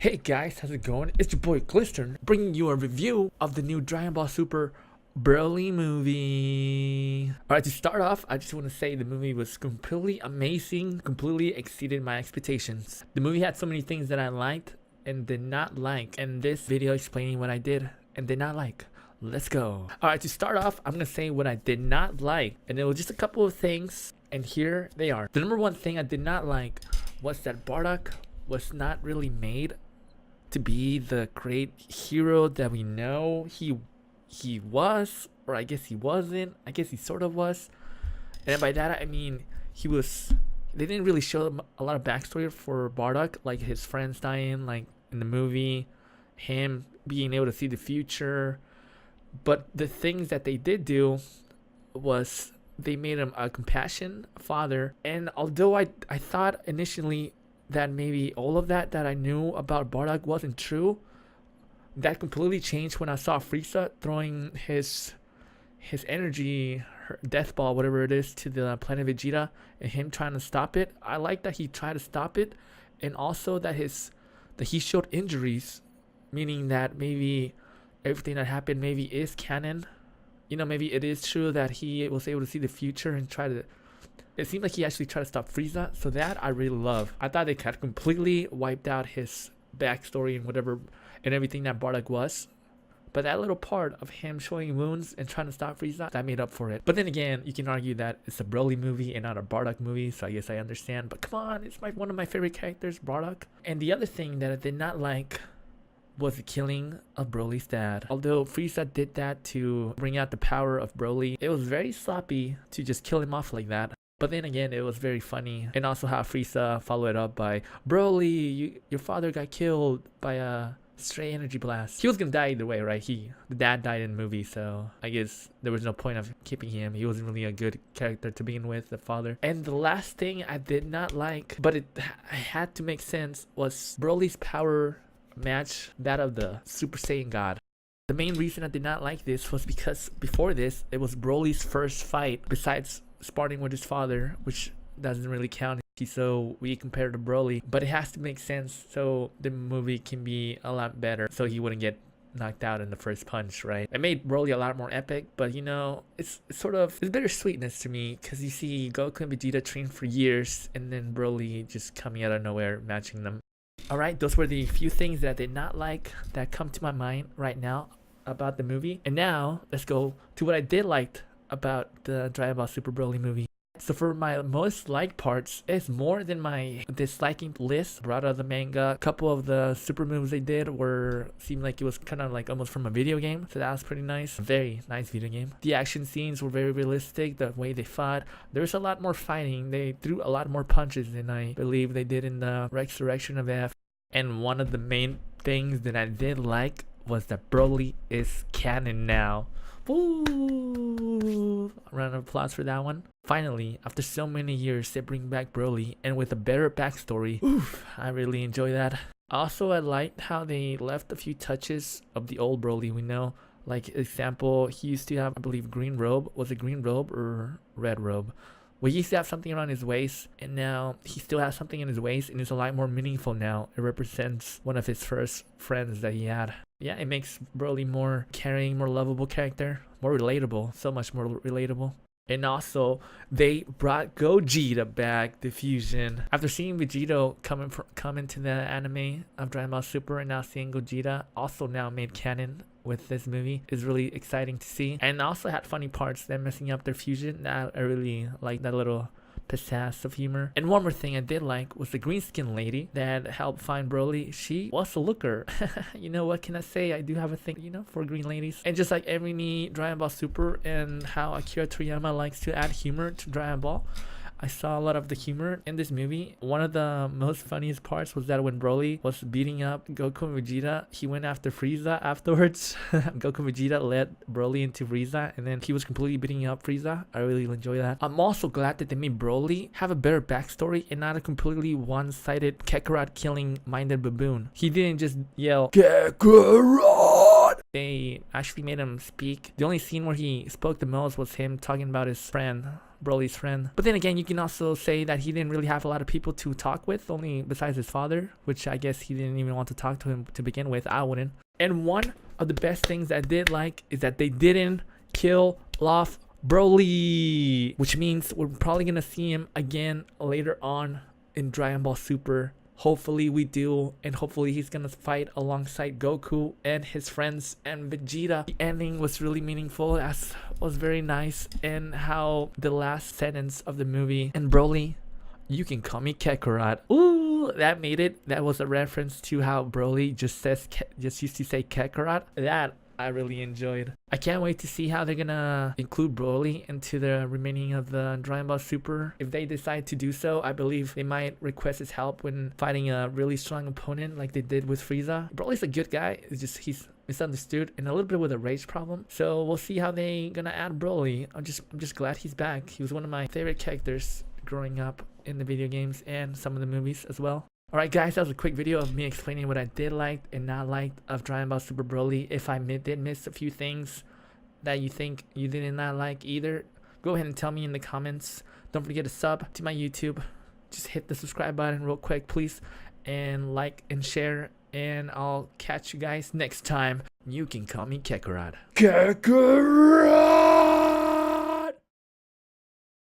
Hey guys, how's it going? It's your boy Glistern, bringing you a review of the new Dragon Ball Super Broly movie. Alright, to start off, I just want to say the movie was completely amazing, completely exceeded my expectations. The movie had so many things that I liked and did not like, and this video explaining what I did and did not like. Let's go. Alright, to start off, I'm going to say what I did not like, and it was just a couple of things, and here they are. The number one thing I did not like was that Bardock was not really made to be the great hero that we know he was, or I guess he wasn't. I guess he sort of was, and by that I mean he was. They didn't really show a lot of backstory for Bardock, like his friends dying, like in the movie, him being able to see the future. But the things that they did do was they made him a compassionate father. And although I thought initially that maybe all of that I knew about Bardock wasn't true, that completely changed when I saw Frieza throwing his energy, her death ball, whatever it is, to the planet Vegeta, and him trying to stop it. I like that he tried to stop it, and also that he showed injuries, meaning that maybe everything that happened maybe is canon. You know, maybe it is true that he was able to see the future and try to. It seemed like he actually tried to stop Frieza, so that I really love. I thought they had completely wiped out his backstory and whatever and everything that Bardock was. But that little part of him showing wounds and trying to stop Frieza, that made up for it. But then again, you can argue that it's a Broly movie and not a Bardock movie, so I guess I understand. But come on, it's one of my favorite characters, Bardock. And the other thing that I did not like was the killing of Broly's dad. Although Frieza did that to bring out the power of Broly, it was very sloppy to just kill him off like that. But then again, it was very funny. And also how Frieza followed it up by, Broly, your father got killed by a stray energy blast. He was gonna die either way, right? The dad died in the movie, so I guess there was no point of keeping him. He wasn't really a good character to begin with, the father. And the last thing I did not like, but it had to make sense, was Broly's power match that of the Super Saiyan God. The main reason I did not like this was because before this, it was Broly's first fight besides sparring with his father, which doesn't really count. He's so weak compared to Broly, but it has to make sense so the movie can be a lot better, so he wouldn't get knocked out in the first punch, right? It made Broly a lot more epic, but you know, it's bittersweetness to me, because you see Goku and Vegeta train for years, and then Broly just coming out of nowhere matching them. Alright, those were the few things that I did not like that come to my mind right now about the movie. And now, let's go to what I did like about the Dragon Ball Super Broly movie. So for my most liked parts, it's more than my disliking list brought out of the manga. A couple of the super moves they did seemed like it was kind of like almost from a video game, so that was pretty nice. Very nice video game. The action scenes were very realistic, the way they fought. There's a lot more fighting. They threw a lot more punches than I believe they did in the Resurrection of F. And one of the main things that I did like was that Broly is canon now. Woo! Round of applause for that one. Finally, after so many years, they bring back Broly, and with a better backstory. Oof, I really enjoy that. Also, I liked how they left a few touches of the old Broly we know. Like, example, he used to have, I believe, green robe. Was it green robe or red robe? Well, he used to have something around his waist, and now he still has something in his waist, and it's a lot more meaningful now. It represents one of his first friends that he had. Yeah, it makes Broly more caring, more lovable character, more relatable, so much more relatable. And also, they brought Gogeta back, the fusion. After seeing Vegito come into the anime of Dragon Ball Super, and now seeing Gogeta also now made canon with this movie is really exciting to see. And also had funny parts, them messing up their fusion. I really like that little pizzazz of humor. And one more thing I did like was the green skin lady that helped find Broly. She was a looker. You know, what can I say? I do have a thing, you know, for green ladies. And just like every Dragon Ball Super and how Akira Toriyama likes to add humor to Dragon Ball, I saw a lot of the humor in this movie. One of the most funniest parts was that when Broly was beating up Goku and Vegeta, he went after Frieza afterwards. Goku and Vegeta led Broly into Frieza, and then he was completely beating up Frieza. I really enjoy that. I'm also glad that they made Broly have a better backstory and not a completely one-sided Kakarot killing minded baboon. He didn't just yell Kakarot. They actually made him speak. The only scene where he spoke the most was him talking about his friend Broly's friend. But then again, you can also say that he didn't really have a lot of people to talk with, only besides his father, which I guess he didn't even want to talk to him to begin with. I wouldn't. And one of the best things I did like is that they didn't kill off Broly, which means we're probably gonna see him again later on in Dragon Ball Super. Hopefully we do, and hopefully he's gonna fight alongside Goku and his friends and Vegeta. The ending was really meaningful. That was very nice, and how the last sentence of the movie, and Broly, you can call me Kakarot. Ooh, that made it. That was a reference to how Broly just used to say Kakarot. That I really enjoyed. I can't wait to see how they're gonna include Broly into the remaining of the Dragon Ball Super. If they decide to do so, I believe they might request his help when fighting a really strong opponent like they did with Frieza. Broly's a good guy. It's just he's misunderstood and a little bit with a rage problem. So we'll see how they gonna add Broly. I'm just glad he's back. He was one of my favorite characters growing up in the video games and some of the movies as well. Alright guys, that was a quick video of me explaining what I did like and not like of Dragon Ball Super Broly. If I did miss a few things that you think you did not like either, go ahead and tell me in the comments. Don't forget to sub to my YouTube. Just hit the subscribe button real quick please, and like and share, and I'll catch you guys next time. You can call me Kakarot. Kakarot!